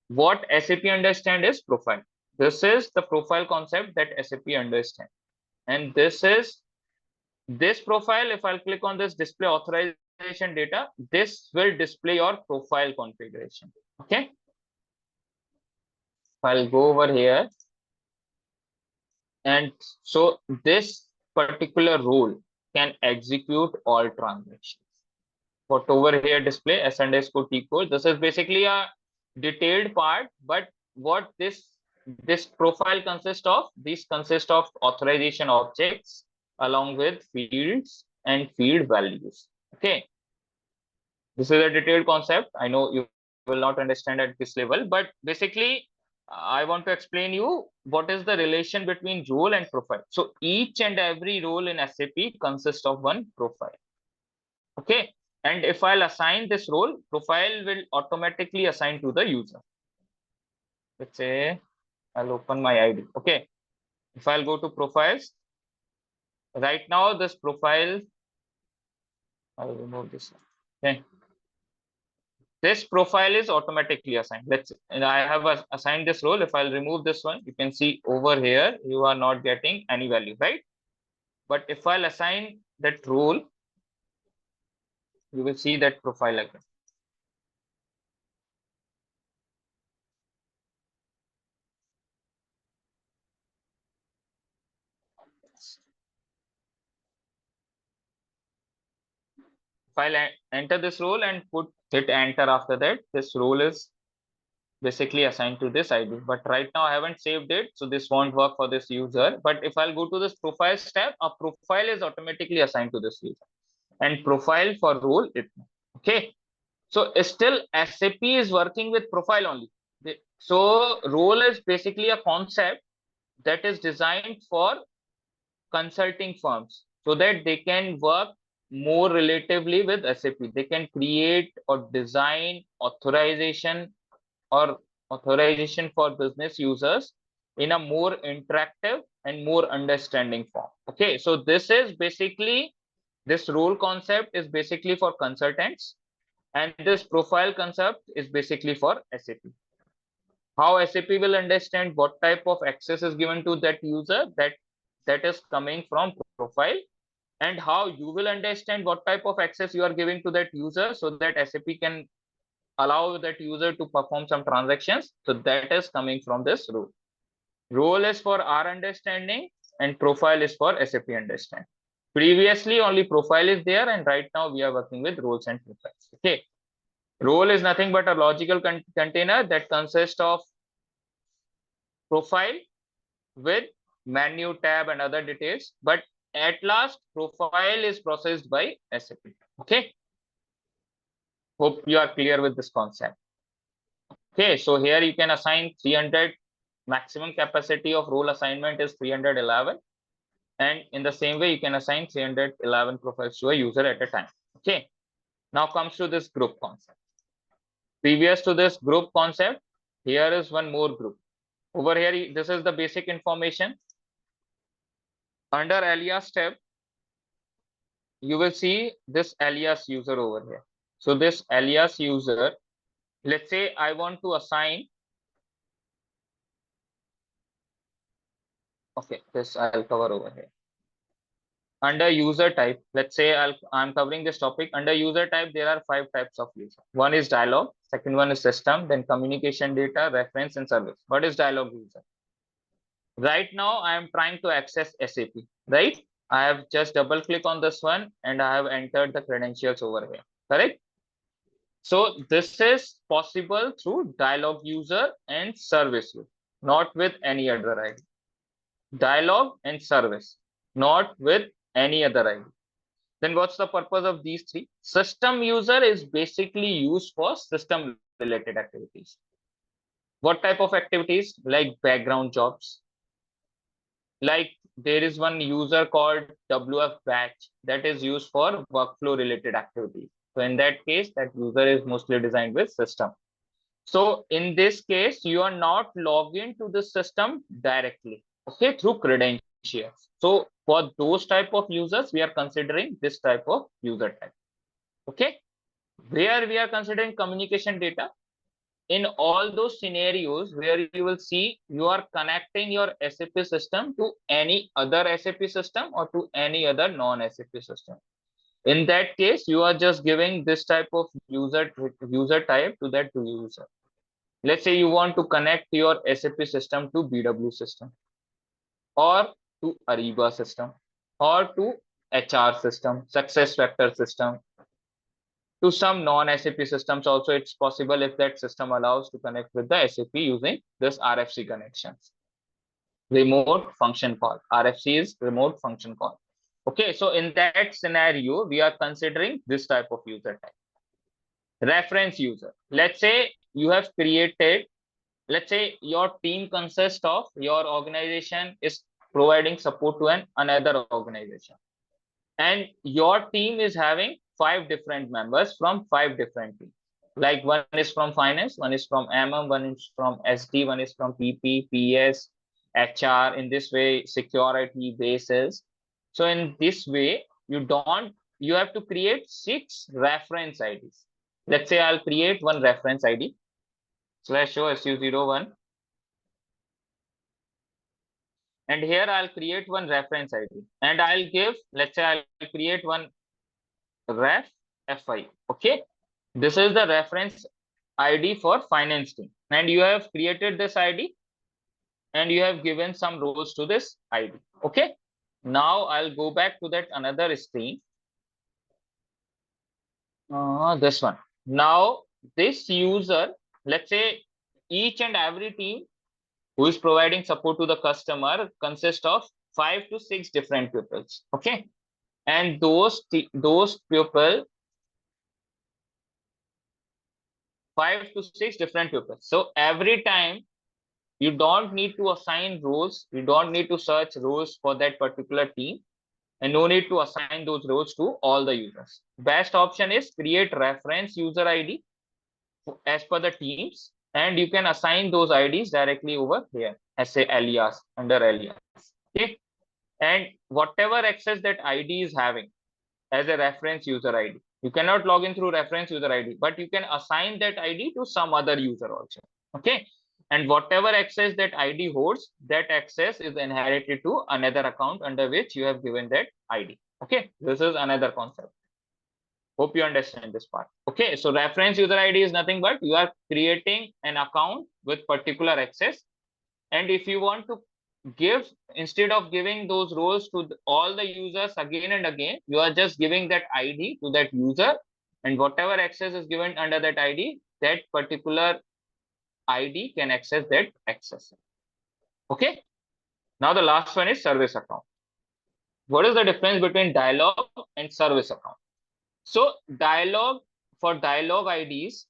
What SAP understand is profile. This is the profile concept that SAP understand. And this profile, if I'll click on this display authorization data, this will display your profile configuration. Okay. If I'll go over here, and so this particular role can execute all transactions. What over here display s underscore t code. This is basically a detailed part, but what this profile consists of, these consist of authorization objects along with fields and field values. Okay, this is a detailed concept. I know you will not understand at this level, but basically I want to explain you what is the relation between role and profile. So each and every role in SAP consists of one profile. Okay, and if I'll assign this role, profile will automatically assign to the user. Let's say I'll open my ID. Okay, if I'll go to profiles, right now this profile, I'll remove this one. Okay, this profile is automatically assigned. And I have assigned this role. If I'll remove this one, you can see over here you are not getting any value, right? But if I'll assign that role, you will see that profile again. If I'll enter this role and hit enter after that, this role is basically assigned to this ID. But right now I haven't saved it, so this won't work for this user. But if I'll go to this profiles tab, a profile is automatically assigned to this user, and profile for role it. Okay, so still SAP is working with profile only. So role is basically a concept that is designed for consulting firms so that they can work more relatively with SAP. They can create or design authorization or authorization for business users in a more interactive and more understanding form. Okay, so this role concept is basically for consultants, and this profile concept is basically for SAP. How SAP will understand what type of access is given to that user, that is coming from profile, and how you will understand what type of access you are giving to that user so that SAP can allow that user to perform some transactions. So that is coming from this role. Role is for our understanding and profile is for SAP understand. Previously only profile is there, and right now we are working with roles and profiles. Okay, role is nothing but a logical container that consists of profile with menu, tab, and other details, but at last profile is processed by SAP. Okay, hope you are clear with this concept. Okay, so here you can assign 300. Maximum capacity of role assignment is 311, and in the same way you can assign 311 profiles to a user at a time. Okay, now comes to this group concept. Previous to this group concept, here is one more group. Over here, this is the basic information. Under alias tab, you will see this alias user over here. So this alias user, let's say I want to assign, okay, this I'll cover over here. Under user type, let's say I'm covering this topic. Under user type, there are 5 types of user. One is dialogue, second one is system, then communication data, reference, and service. What is dialogue user? Right now, I am trying to access SAP, right? I have just double click on this one and I have entered the credentials over here, correct? So this is possible through dialogue user and service user, not with any other ID. Dialogue and service, not with any other ID. Then what's the purpose of these 3? System user is basically used for system related activities. What type of activities? Like background jobs. Like there is one user called WF batch that is used for workflow related activities. So in that case, that user is mostly designed with system. So in this case, you are not logged into the system directly, okay, through credentials. So for those type of users, we are considering this type of user type. Okay, where we are considering communication data, in all those scenarios where you will see you are connecting your SAP system to any other SAP system or to any other non-SAP system. In that case, you are just giving this type of user type to that user. Let's say you want to connect your SAP system to BW system or to Ariba system or to HR system, success factor system, to some non-SAP systems also. It's possible if that system allows to connect with the SAP using this RFC connections. Remote function call. RFC is remote function call. Okay, so in that scenario, we are considering this type of user type. Reference user. Let's say you have created, let's say your team consists of, your organization is providing support to another organization. And your team is having 5 different members from 5 different teams. Like one is from finance, one is from MM, one is from SD, one is from PP, PS, HR. In this way, security bases. So in this way, you have to create 6 reference IDs. Let's say I'll create one reference ID /show SU01. And here I'll create one reference ID and I'll give, let's say I'll create one ref FI. Okay, this is the reference ID for finance team, and you have created this ID and you have given some rows to this ID. Okay, now I'll go back to that another screen. This one. Now this user, let's say each and every team who is providing support to the customer consists of 5 to 6 different pupils. Okay, and those people, 5 to 6 different pupils. So every time you don't need to assign roles, you don't need to search roles for that particular team, and no need to assign those roles to all the users. Best option is create reference user ID as per the teams, and you can assign those IDs directly over here as a alias, under alias. Okay, and whatever access that ID is having as a reference user ID, you cannot log in through reference user ID, but you can assign that ID to some other user also. Okay, and whatever access that ID holds, that access is inherited to another account under which you have given that ID. Okay, this is another concept. Hope you understand this part. Okay, so reference user ID is nothing but you are creating an account with particular access, and if you want to give, instead of giving those roles to all the users again and again, you are just giving that ID to that user, and whatever access is given under that ID, that particular ID can access that access. Okay, now the last one is service account. What is the difference between dialog and service account? So dialog, for dialog IDs,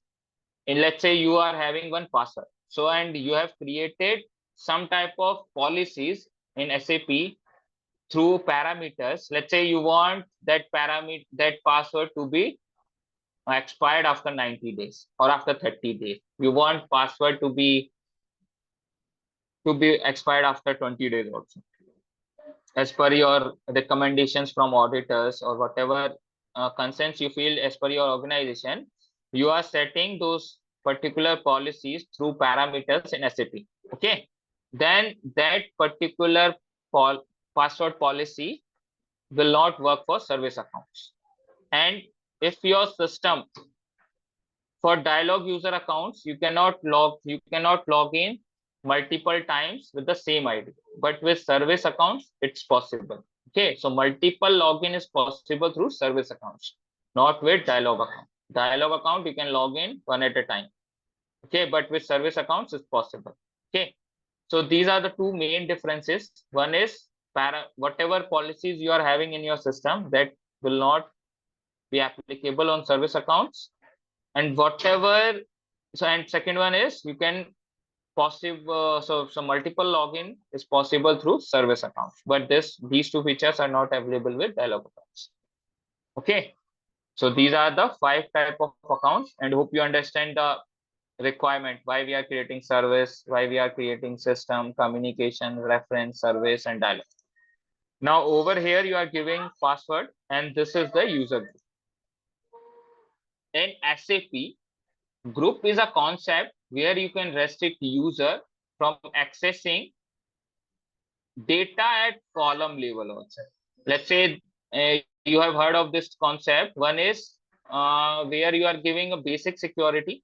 and let's say you are having one password, so and you have created some type of policies in SAP through parameters. Let's say you want that parameter, that password to be expired after 90 days or after 30 days. You want password to be expired after 20 days also, as per your recommendations from auditors or whatever consents you feel as per your organization. You are setting those particular policies through parameters in SAP. Okay, then that particular password policy will not work for service accounts. And if your system, for dialog user accounts, you cannot log in multiple times with the same ID, but with service accounts it's possible. Okay, so multiple login is possible through service accounts, not with dialog account. Dialog account you can log in one at a time. Okay, but with service accounts it's possible. Okay, so these are the two main differences. One is whatever policies you are having in your system, that will not be applicable on service accounts, and whatever. So, and second one is you can possible, so multiple login is possible through service accounts, but these two features are not available with dialog accounts. Okay, so these are the 5 type of accounts, and hope you understand the requirement, why we are creating service, why we are creating system, communication, reference, service, and dialog. Now over here you are giving password, and this is the user group. In SAP, group is a concept where you can restrict user from accessing data at column level also. Let's say you have heard of this concept. One is where you are giving a basic security,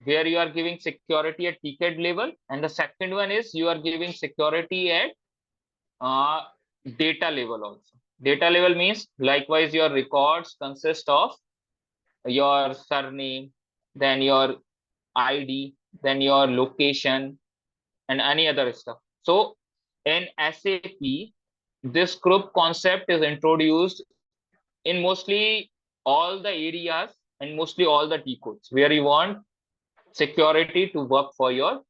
where you are giving security at ticket level, and the second one is you are giving security at uh, data level also. Data level means likewise your records consist of your surname, then your ID, then your location, and any other stuff. So in SAP, this group concept is introduced in mostly all the areas and mostly all the T codes where you want security to work for your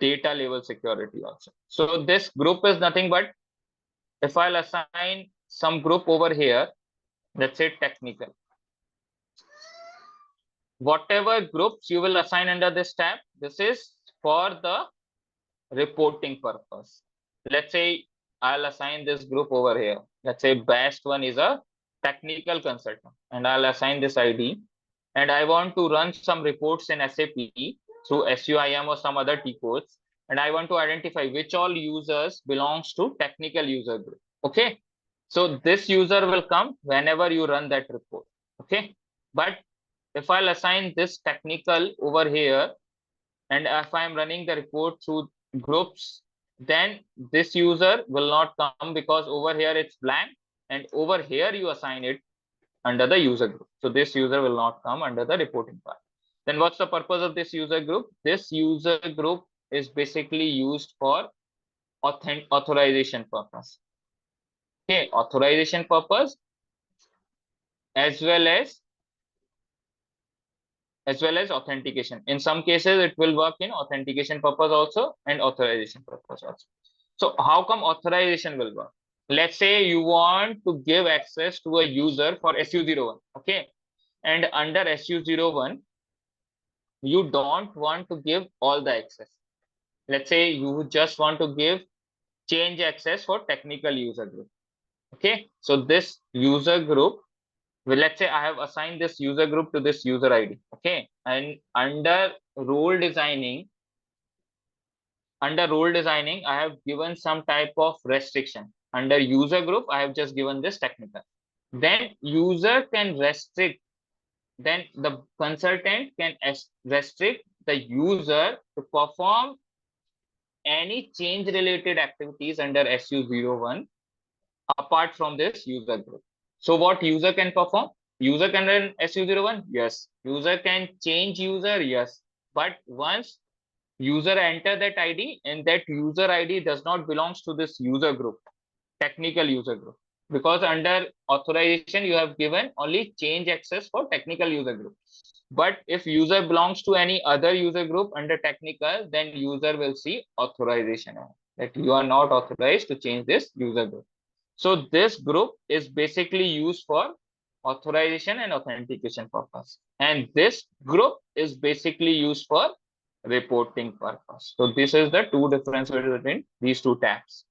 data level security also. So this group is nothing but, if I'll assign some group over here, let's say technical, whatever groups you will assign under this tab, this is for the reporting purpose. Let's say I'll assign this group over here. Let's say best one is a technical consultant, and I'll assign this ID. And I want to run some reports in SAP through SUIM or some other T codes. And I want to identify which all users belongs to technical user group. Okay. So this user will come whenever you run that report. Okay. But if I'll assign this technical over here, and if I'm running the report through groups, then this user will not come because over here it's blank, and over here you assign it under the user group. So this user will not come under the reporting part. Then what's the purpose of this user group? This user group is basically used for authorization purpose. Okay, authorization purpose as well as authentication. In some cases, it will work in authentication purpose also and authorization purpose also. So how come authorization will work? Let's say you want to give access to a user for SU01, okay? And under SU01, you don't want to give all the access. Let's say you just want to give change access for technical user group, okay? So this user group, well, let's say I have assigned this user group to this user ID, okay? And under role designing, I have given some type of restriction. Under user group, I have just given this technical. Then user can restrict, then the consultant can restrict the user to perform any change related activities under SU01 apart from this user group. So what user can perform? User can run SU01? Yes. User can change user? Yes. But once user enter that ID and that user ID does not belongs to this user group, technical user group, because under authorization you have given only change access for technical user group. But if user belongs to any other user group under technical, then user will see authorization that you are not authorized to change this user group. So this group is basically used for authorization and authentication purpose. And this group is basically used for reporting purpose. So this is the two differences between these two tabs.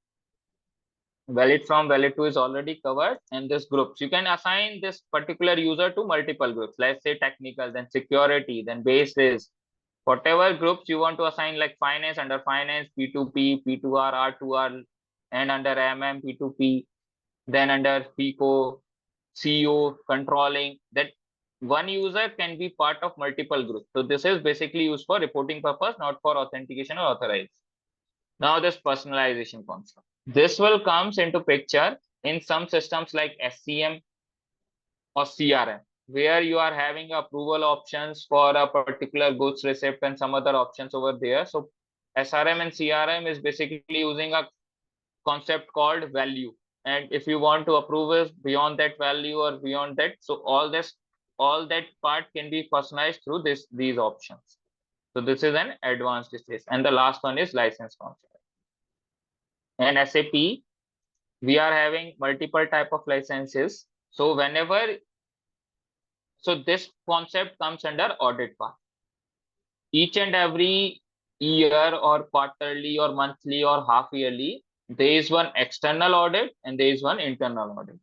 Valid from, valid to is already covered, and this groups, you can assign this particular user to multiple groups. Let's say technical, then security, then basis, whatever groups you want to assign, like finance, under finance, P2P, P2R, R2R, and under MM, P2P, then under FICO, CO, controlling, that one user can be part of multiple groups. So this is basically used for reporting purpose, not for authentication or authorized. Now this personalization concept. This will comes into picture in some systems like SCM or CRM, where you are having approval options for a particular goods receipt and some other options over there. So SRM and CRM is basically using a concept called value. And if you want to approve it beyond that value or beyond that, so all that part can be personalized through these options. So this is an advanced stage. And the last one is license concept. And SAP, we are having multiple type of licenses. So this concept comes under audit part. Each and every year or quarterly or monthly or half yearly, there is one external audit and there is one internal audit.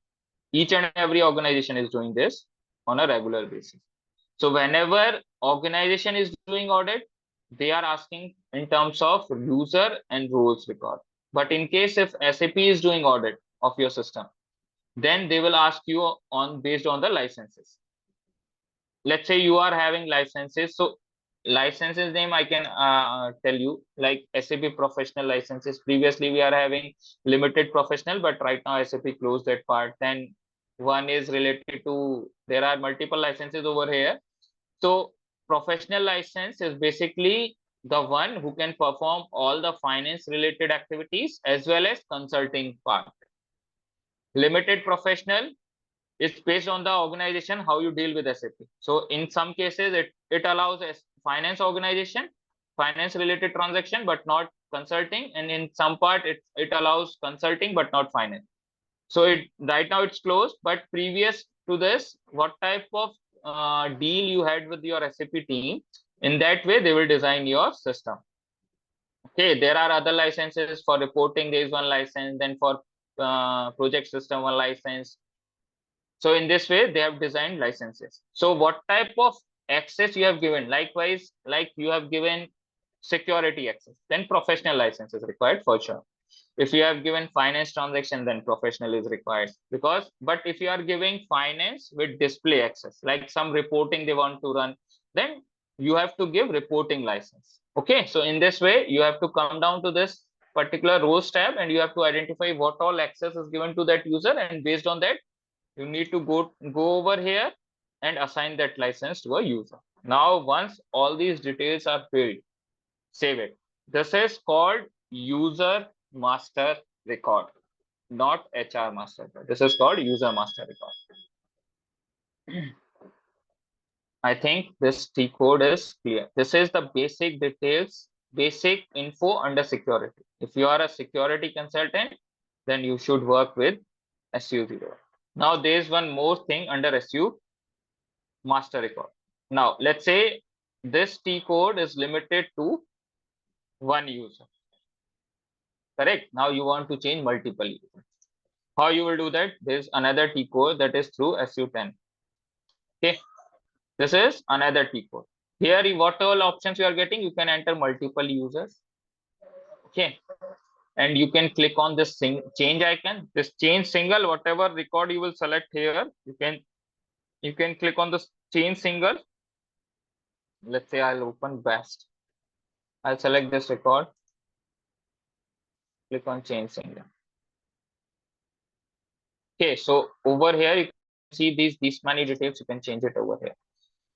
Each and every organization is doing this on a regular basis. So whenever organization is doing audit, they are asking in terms of user and roles record. But in case if SAP is doing audit of your system, then they will ask you on based on the licenses. Let's say you are having licenses. So licenses name I can tell you, like SAP professional licenses. Previously we are having limited professional, but right now SAP closed that part. Then one is related to, there are multiple licenses over here. So professional license is basically the one who can perform all the finance related activities as well as consulting part. Limited professional, it's based on the organization how you deal with SAP. So in some cases it allows a finance organization, finance related transaction, but not consulting. And in some part it allows consulting but not finance. So it right now it's closed, but previous to this, what type of deal you had with your SAP team, in that way they will design your system. Okay, there are other licenses for reporting. There is one license, then for project system one license. So in this way, they have designed licenses. So what type of access you have given? Likewise, like you have given security access, then professional license is required for sure. If you have given finance transaction, then professional is required. Because, but if you are giving finance with display access, like some reporting they want to run, then you have to give reporting license. Okay, so in this way, you have to come down to this particular rows tab and you have to identify what all access is given to that user, and based on that you need to go over here and assign that license to a user. Now once all these details are filled, save it. This is called user master record, not HR master record. This is called user master record. I think this T code is clear. This is the basic details, basic info under security. If you are a security consultant, then you should work with SU0. Now there's one more thing under SU master record. Now let's say this T code is limited to one user. Correct. Now you want to change multiple users. How you will do that? There's another T code that is through SU10. Okay. This is another T code. Here, what all options you are getting, you can enter multiple users. Okay. And you can click on this change icon, this change single, whatever record you will select here, you can click on this change single. Let's say I'll open best. I'll select this record. Click on change single. Okay, so over here you can see these many details, you can change it over here.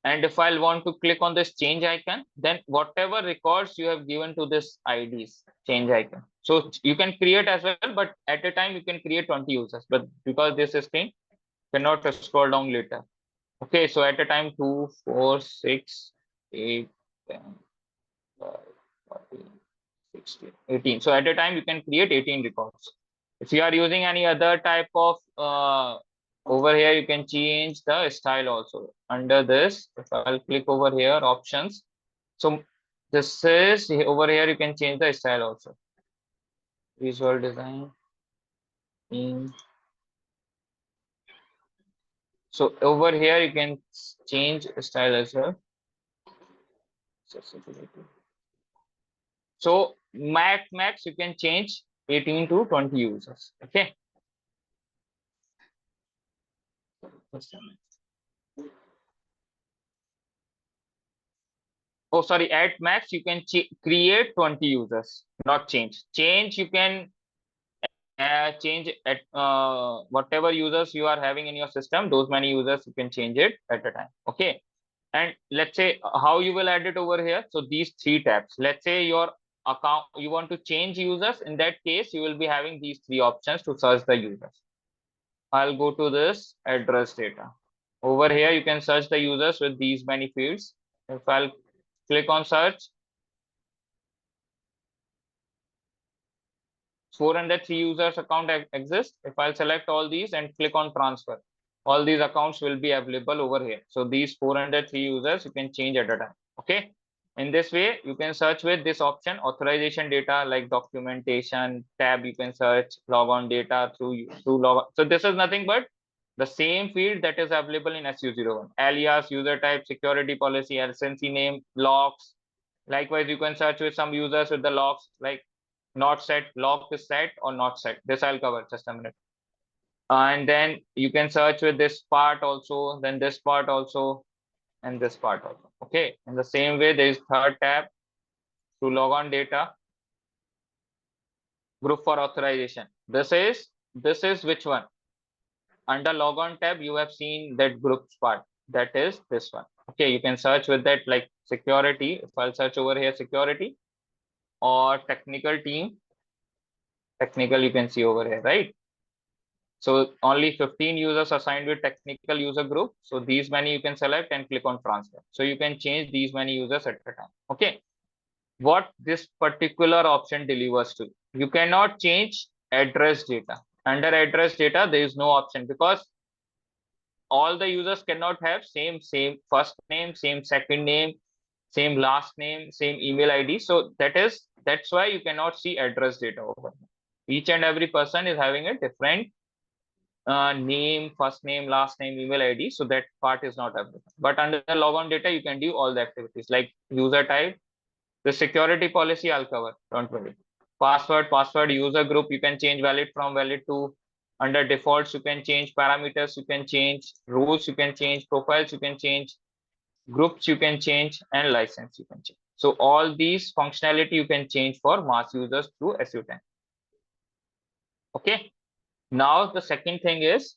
And if I want to click on this change icon, then whatever records you have given to this IDs, change icon. So you can create as well, but at a time you can create 20 users. But because this is screen, cannot scroll down later. Okay, so at a time 2, 4, 6, 8, 10, 12, 14, 16, 18. So at a time you can create 18 records. If you are using any other type of over here, you can change the style also. Under this, if I'll click over here, options. So this is over here, you can change the style also. Visual design. So over here, you can change style as well. So max you can change 18 to 20 users. Okay. Oh, sorry, at max you can create 20 users, not change. Change you can change at whatever users you are having in your system, those many users you can change it at a time. Okay. And let's say how you will add it over here. So these 3 tabs, let's say your account, you want to change users. In that case, you will be having these 3 options to search the users. I'll go to this address data. Over here, you can search the users with these many fields. If I'll click on search, 403 users account exists. If I'll select all these and click on transfer, all these accounts will be available over here. So these 403 users you can change at a time. Okay. In this way, you can search with this option, authorization data, like documentation tab. You can search logon data through log. So this is nothing but the same field that is available in SU01. Alias, user type, security policy, license name, logs, Likewise, you can search with some users with the locks, like not set, lock is set or not set. This I'll cover just a minute. And then you can search with this part also, then this part also, and this part also. Okay. In the same way, there is third tab to log on data, group for authorization. This is which one? Under logon tab, you have seen that groups part. That is this one. Okay, you can search with that, like security. If I'll search over here, security or technical team, technical, you can see over here, right? So only 15 users assigned with technical user group. So these many you can select and click on transfer. So you can change these many users at a time. Okay. What this particular option delivers to you cannot change address data. Under address data, there is no option because all the users cannot have same first name, same second name, same last name, same email ID. So that's why you cannot see address data over here. Each and every person is having a different name, first name, last name, email ID. So that part is not available. But under the logon data, you can do all the activities like user type, the security policy I'll cover. Don't worry. Password, user group, you can change valid from valid to. Under defaults, you can change parameters, you can change rules, you can change profiles, you can change groups, you can change, and license you can change. So all these functionality you can change for mass users through SU10. Okay. Now the second thing is